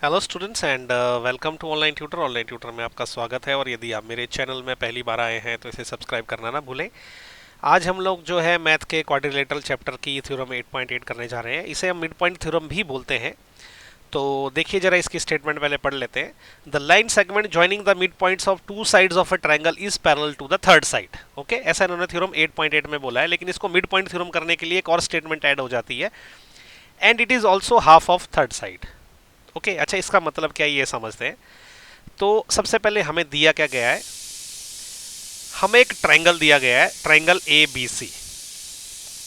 Hello students and welcome to online tutor. Online tutor में आपका स्वागत है और यदि आप मेरे चैनल में पहली बार आए हैं तो इसे सब्सक्राइब करना ना भूलें। आज हम लोग जो है मैथ के क्वाड्रिलेटरल चैप्टर की थ्योरम 8.8 करने जा रहे हैं। इसे हम मिड पॉइंट थ्योरम भी बोलते हैं। तो देखिए जरा इसकी स्टेटमेंट पहले पढ़ लेते हैं। The line segment joining the mid points of two sides of a triangle is parallel to the third side. Okay, ऐसा इन्होंने थ्योरम 8.8 में बोला है, लेकिन इसको मिड पॉइंट थ्योरम करने के लिए एक और स्टेटमेंट ऐड हो जाती है, and it is also half of third side. Okay, अच्छा इसका मतलब क्या है ये समझते हैं। तो सबसे पहले हमें दिया क्या गया है, हमें एक ट्रायंगल दिया गया है, triangle A B C.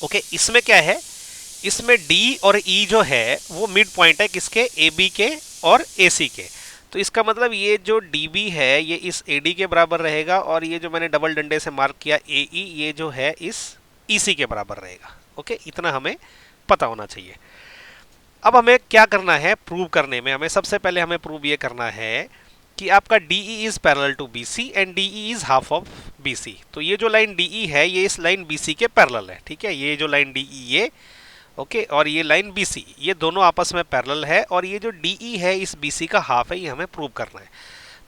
Okay, इसमें क्या है, इसमें डी और ई जो है वो मिड पॉइंट है किसके, ए बी के और ए सी के। तो इसका मतलब ये जो डी बी है ये इस ए डी के बराबर रहेगा, और ये जो मैंने डबल डंडे से मार्क किया ए ई, ये जो है इस ई सी के बराबर रहेगा। ओके, इतना हमें पता होना चाहिए। अब हमें क्या करना है, प्रूव करने में हमें सबसे पहले हमें प्रूव ये करना है कि आपका DE is parallel to BC and DE is half of BC। तो ये जो लाइन DE है ये इस लाइन BC के पैरेलल है। ठीक है, ये जो लाइन DE ये ओके, और ये लाइन BC ये दोनों आपस में पैरेलल है, और ये जो DE है इस BC का हाफ है, ये हमें प्रूव करना है।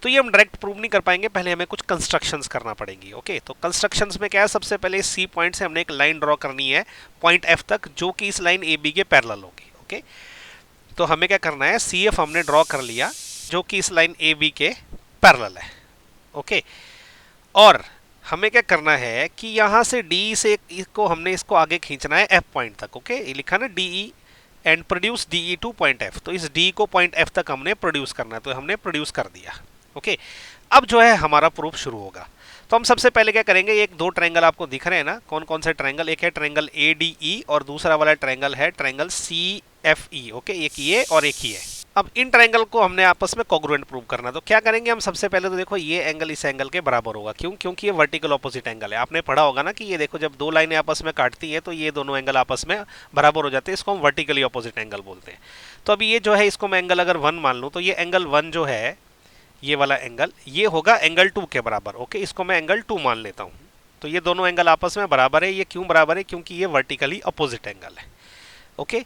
तो ये हम डायरेक्ट प्रूव नहीं कर पाएंगे, पहले हमें कुछ कंस्ट्रक्शंस करना पड़ेंगी। ओके, तो कंस्ट्रक्शंस में क्या है, सबसे पहले सी पॉइंट से हमने एक लाइन ड्रॉ करनी है पॉइंट F तक, जो कि इस लाइन AB के पैरेलल होगी। ओके, तो हमें क्या करना है, CF हमने ड्रॉ कर लिया जो कि इस लाइन ए बी के पैरेलल है। ओके, और हमें क्या करना है कि यहां से डी से इसको हमने इसको आगे खींचना है एफ पॉइंट तक। ओके, ये लिखा ना DE and produce DE two point F. तो इस डी को पॉइंट एफ तक हमने प्रोड्यूस करना है, तो हमने प्रोड्यूस कर दिया। ओके, अब जो है हमारा प्रूफ शुरू होगा। तो हम सबसे पहले क्या करेंगे, एक दो ट्रायंगल आपको दिख रहे हैं ना, कौन कौन से ट्रायंगल, एक है ट्रायंगल ADE और दूसरा वाला ट्रायंगल है ट्रायंगल CFE। ओके, एक ये और एक ये। अब इन ट्रायंगल को हमने आपस में कॉन्ग्रुएंट प्रूव करना है। तो क्या करेंगे हम, सबसे पहले तो देखो ये एंगल इस एंगल के बराबर होगा। क्यों, क्योंकि ये वर्टिकल ऑपोजिट एंगल है। आपने पढ़ा होगा ना कि ये देखो जब दो लाइनें आपस में काटती हैं तो ये दोनों एंगल आपस में बराबर हो जाते हैं, इसको हम वर्टिकली ऑपोजिट एंगल बोलते हैं। तो अभी ये जो है इसको मैं एंगल अगर 1 मान लूँ, तो ये एंगल 1 जो है ये वाला एंगल ये होगा एंगल 2 के बराबर। ओके, इसको मैं एंगल 2 मान लेता हूँ। तो ये दोनों एंगल आपस में बराबर है। ये क्यों बराबर है, क्योंकि ये वर्टिकली अपोजिट एंगल है। ओके,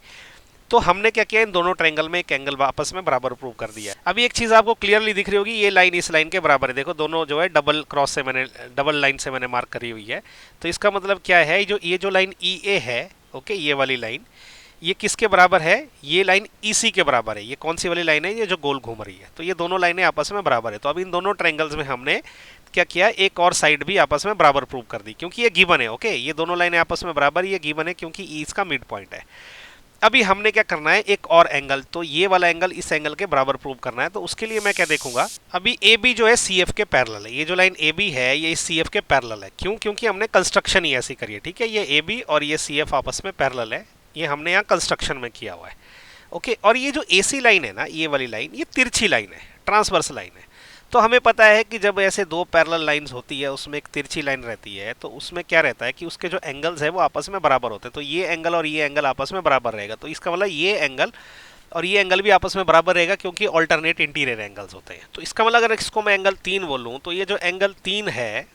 तो हमने क्या किया, इन दोनों ट्रायंगल में एक एंगल आपस में बराबर प्रूव कर दिया। अभी एक चीज आपको क्लियरली दिख रही होगी, ये लाइन इस लाइन के बराबर है। देखो दोनों जो है डबल क्रॉस से मैंने डबल लाइन से मैंने मार्क करी हुई है। तो इसका मतलब क्या है, ये जो लाइन EA है, ओके, ये वाली लाइन ये किसके बराबर है, ये लाइन EC के बराबर है। ये कौन सी वाली लाइन है, ये जो गोल घूम रही है। तो ये दोनों लाइनें आपस में बराबर है। तो अब इन दोनों ट्रायंगल्स में हमने क्या किया, एक और साइड भी आपस में बराबर प्रूव कर दी, क्योंकि ये गिवन है। ओके, ये दोनों लाइनें आपस में बराबर, ये गिवन है क्योंकि E इसका मिड पॉइंट है। अभी हमने क्या करना है, एक और एंगल, तो ये वाला एंगल इस एंगल के बराबर प्रूव करना है। तो उसके लिए मैं क्या देखूंगा, अभी AB जो है CF के पैरेलल है। ये जो लाइन AB है ये इस CF के पैरेलल है। क्यों, क्योंकि हमने कंस्ट्रक्शन ही ऐसी करी है। ठीक है, ये AB और ये CF आपस में पैरेलल है, ये हमने यहाँ कंस्ट्रक्शन में किया हुआ है। ओके, और ये जो AC लाइन है ना, ये वाली लाइन ये तिरछी लाइन है, ट्रांसवर्स लाइन है। तो हमें पता है कि जब ऐसे दो पैरेलल लाइंस होती है उसमें एक तिरछी लाइन रहती है, तो उसमें क्या रहता है कि उसके जो एंगल्स है वो आपस में बराबर होते हैं। तो ये एंगल और ये एंगल आपस में बराबर रहेगा। तो इसका मतलब ये एंगल और ये एंगल भी आपस में बराबर रहेगा, क्योंकि ऑल्टरनेट इंटीरियर एंगल्स होते हैं। तो इसका मतलब अगर इसको मैं एंगल 3 बोलूँ, तो ये जो एंगल 3 है,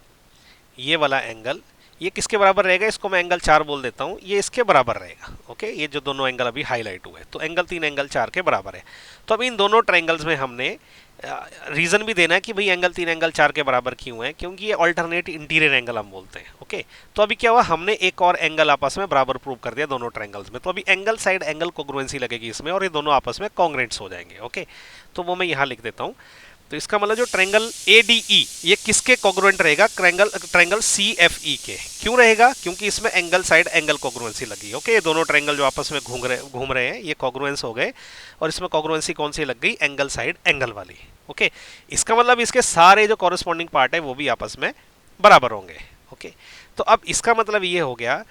ये वाला एंगल ये किसके बराबर रहेगा, इसको मैं एंगल 4 बोल देता हूँ, ये इसके बराबर रहेगा। ओके, ये जो दोनों एंगल अभी हाईलाइट हुए, तो एंगल 3 एंगल 4 के बराबर है। तो अब इन दोनों ट्रायंगल्स में हमने रीजन भी देना है कि भाई एंगल 3 एंगल 4 के बराबर क्यों है, क्योंकि ये ऑल्टरनेट इंटीरियर एंगल हम बोलते हैं। ओके, तो अभी क्या हुआ, हमने एक और एंगल आपस में बराबर प्रूव कर दिया दोनों ट्रायंगल्स में। तो अभी एंगल साइड एंगल कोंग्रुएंसी लगेगी इसमें, और ये दोनों आपस में कॉन्ग्रुएंट्स हो जाएंगे। ओके, तो वो मैं यहाँ लिख देता हूँ। तो इसका मतलब जो ट्रायंगल ADE ये किसके कॉन्ग्रुएंट रहेगा, ट्रायंगल CFE के। क्यों रहेगा, क्योंकि इसमें एंगल साइड एंगल कॉन्ग्रुएंसी लगी। ओके, ये दोनों ट्रायंगल जो आपस में घूम रहे हैं ये कॉन्ग्रुएंस हो गए, और इसमें कॉन्ग्रुएंसी कौन सी लग गई, एंगल साइड एंगल वाली। ओके, इसका मतलब इसके सारे जो कॉरेस्पॉन्डिंग पार्ट है वो भी आपस में बराबर होंगे। ओके, तो अब इसका मतलब ये हो गया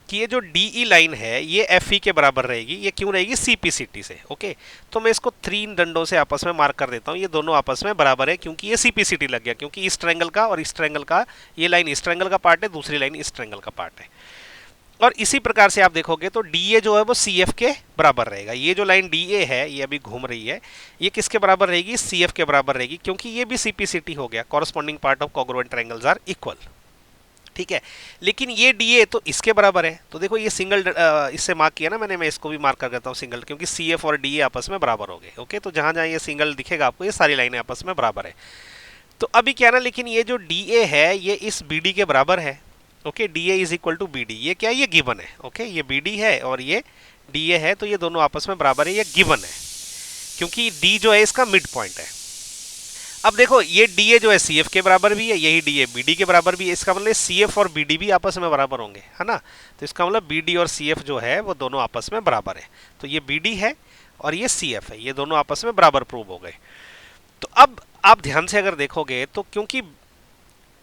कि ये जो DE लाइन है ये FE के बराबर रहेगी। ये क्यों रहेगी, CPCT से। ओके, तो मैं इसको 3 डंडों से आपस में मार्क कर देता हूँ, ये दोनों आपस में बराबर है, क्योंकि ये CPCT लग गया, क्योंकि इस ट्रायंगल का और इस ट्रायंगल का, ये लाइन इस ट्रायंगल का पार्ट है, दूसरी लाइन इस ट्रायंगल का पार्ट है। और इसी प्रकार से आप देखोगे तो DA जो है वो CF के बराबर रहेगा। ये जो लाइन DA है ये अभी घूम रही है, ये किसके बराबर रहेगी, CF के बराबर रहेगी, क्योंकि ये भी CPCT हो गया, corresponding part of congruent triangles are equal. ठीक है। लेकिन ये DA तो इसके बराबर है, तो देखो ये सिंगल इससे मार्क किया ना मैंने, मैं इसको भी मार्क कर देता हूँ सिंगल, क्योंकि CF और DA आपस में बराबर हो गए। ओके, तो जहां जहां ये सिंगल दिखेगा आपको, ये सारी लाइनें आपस में बराबर है। तो अभी क्या ना, लेकिन ये जो DA है ये इस BD के बराबर है। Okay, DA is equal to BD, ये क्या है, ये गिवन है। ओके, ये BD है और ये DA है, तो ये दोनों आपस में बराबर है, ये गिवन है, क्योंकि D जो है इसका मिड पॉइंट है। अब देखो ये DA जो है CF के बराबर भी है, यही DA BD के बराबर भी है, इसका मतलब CF और BD भी आपस में बराबर होंगे, है ना। तो इसका मतलब BD और CF जो है वो दोनों आपस में बराबर है। तो ये BD है और ये CF है, ये दोनों आपस में बराबर प्रूव हो गए। तो अब आप ध्यान से अगर देखोगे तो क्योंकि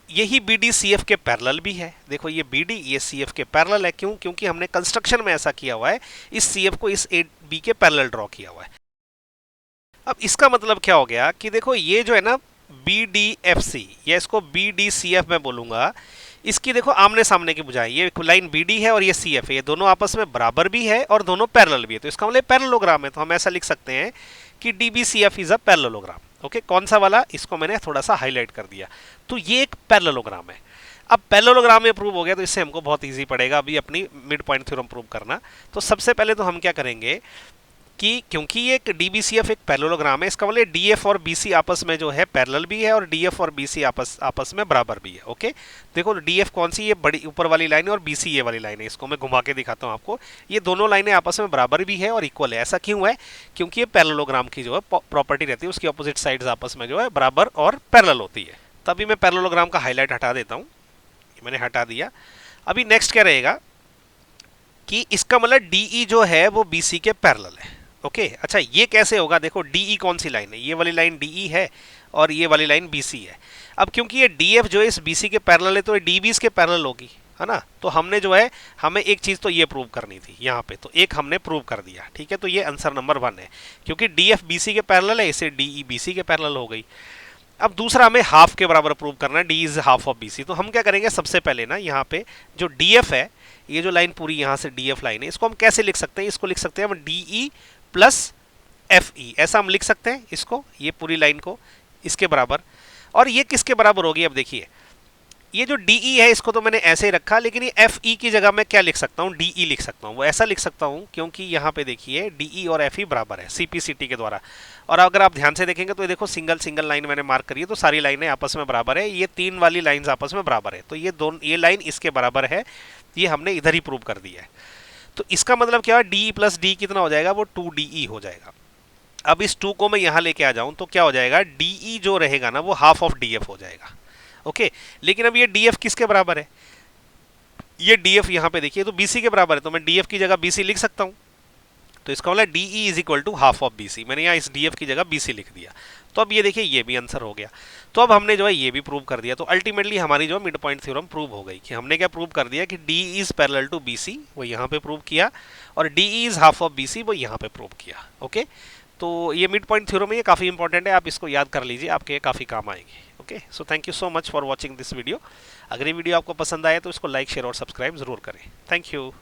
यही BD CF के पैरेलल भी है, देखो ये BD ये CF के पैरेलल है, क्यों, क्योंकि हमने कंस्ट्रक्शन में ऐसा किया हुआ है, इस CF को इस AB के पैरेलल ड्रॉ किया हुआ है। अब इसका मतलब क्या हो गया कि देखो ये जो है ना BDFC, या इसको BDCF मैं बोलूंगा, इसकी देखो आमने सामने की बुझाएं, ये लाइन BD है और ये CF है, ये दोनों आपस में बराबर भी है और दोनों पैरेलल भी है, तो इसका मतलब पैरेललोग्राम है। तो हम ऐसा लिख सकते हैं कि DBCF is a parallelogram. Okay, कौन सा वाला, इसको मैंने थोड़ा सा हाईलाइट कर दिया, तो ये एक पैरेललोग्राम है। अब पैरेललोग्राम में प्रूव हो गया, तो इससे हमको बहुत इजी पड़ेगा अभी अपनी मिड पॉइंट थ्योरम प्रूव करना। तो सबसे पहले तो हम क्या करेंगे कि क्योंकि ये एक DBCF एक पैरेललोग्राम है, इसका मतलब DF और BC आपस में जो है पैरेलल भी है और DF और BC आपस में बराबर भी है। ओके, देखो DF कौन सी, ये बड़ी ऊपर वाली लाइन है और BC ये वाली लाइन है, इसको मैं घुमा के दिखाता हूँ आपको। ये दोनों लाइनें आपस में बराबर भी है और इक्वल है। ऐसा क्यों है, क्योंकि ये पैरेललोग्राम की जो है प्रॉपर्टी रहती है, उसकी ऑपोजिट साइड्स आपस में जो है बराबर और पैरेलल होती है। तभी मैं पैरेललोग्राम का हाईलाइट हटा देता हूँ, मैंने हटा दिया। अभी नेक्स्ट क्या रहेगा कि इसका मतलब DE जो है वो BC के पैरेलल है। ओके, अच्छा ये कैसे होगा, देखो DE कौन सी लाइन है, ये वाली लाइन DE है और ये वाली लाइन BC है। अब क्योंकि ये DF जो है इस BC के पैरेलल है, तो ये DB इसके पैरेलल होगी, है ना। तो हमने जो है, हमें एक चीज तो ये प्रूव करनी थी यहाँ पे, तो एक हमने प्रूव कर दिया, ठीक है। तो ये आंसर नंबर 1 है, क्योंकि DF BC के पैरेलल है, इसे DE BC के पैरेलल हो गई। अब दूसरा हमें हाफ के बराबर प्रूव करना है, D is half of BC। तो हम क्या करेंगे, सबसे पहले ना यहाँ पे जो DF है, ये जो लाइन पूरी यहाँ से DF लाइन है, इसको हम कैसे लिख सकते हैं, इसको लिख सकते हैं हम DE प्लस FE, ऐसा हम लिख सकते हैं इसको, ये पूरी लाइन को इसके बराबर। और ये किसके बराबर होगी, अब देखिए ये जो DE है इसको तो मैंने ऐसे ही रखा, लेकिन ये FE की जगह मैं क्या लिख सकता हूँ, DE लिख सकता हूँ। वो ऐसा लिख सकता हूँ क्योंकि यहाँ पे देखिए DE और FE बराबर है CPCT के द्वारा। और अगर आप ध्यान से देखेंगे तो ये देखो सिंगल सिंगल लाइन मैंने मार्क करी है, तो सारी लाइनें आपस में बराबर है, ये 3 वाली लाइन्स आपस में बराबर है, तो ये लाइन इसके बराबर है, ये हमने इधर ही प्रूव कर दिया है। तो इसका मतलब क्या है, DE प्लस D कितना हो जाएगा, वो 2DE हो जाएगा। अब इस 2 को मैं यहाँ लेके आ जाऊँ तो क्या हो जाएगा, DE जो रहेगा ना वो हाफ ऑफ DF हो जाएगा। ओके, लेकिन अब ये DF किसके बराबर है, ये DF यहाँ पे देखिए तो BC के बराबर है, तो मैं DF की जगह BC लिख सकता हूँ। तो इसका मतलब DE is equal to half of BC, मैंने यहाँ इस DF की जगह BC लिख दिया। तो अब ये देखिए ये भी आंसर हो गया। तो अब हमने जो है ये भी प्रूव कर दिया। तो अल्टीमेटली हमारी जो मिड पॉइंट थ्योरम प्रूव हो गई कि हमने क्या प्रूव कर दिया कि DE is parallel to BC, वो यहाँ पे प्रूव किया, और DE is half of BC, वो यहाँ पे प्रूव किया। ओके, तो ये मिड पॉइंट थ्योरम है, ये काफ़ी इंपॉर्टेंट है, आप इसको याद कर लीजिए, आपके काफ़ी काम आएगी। Okay, so thank you so much for watching this video. अगर ये वीडियो आपको पसंद आए तो इसको लाइक शेयर और सब्सक्राइब जरूर करें। Thank you.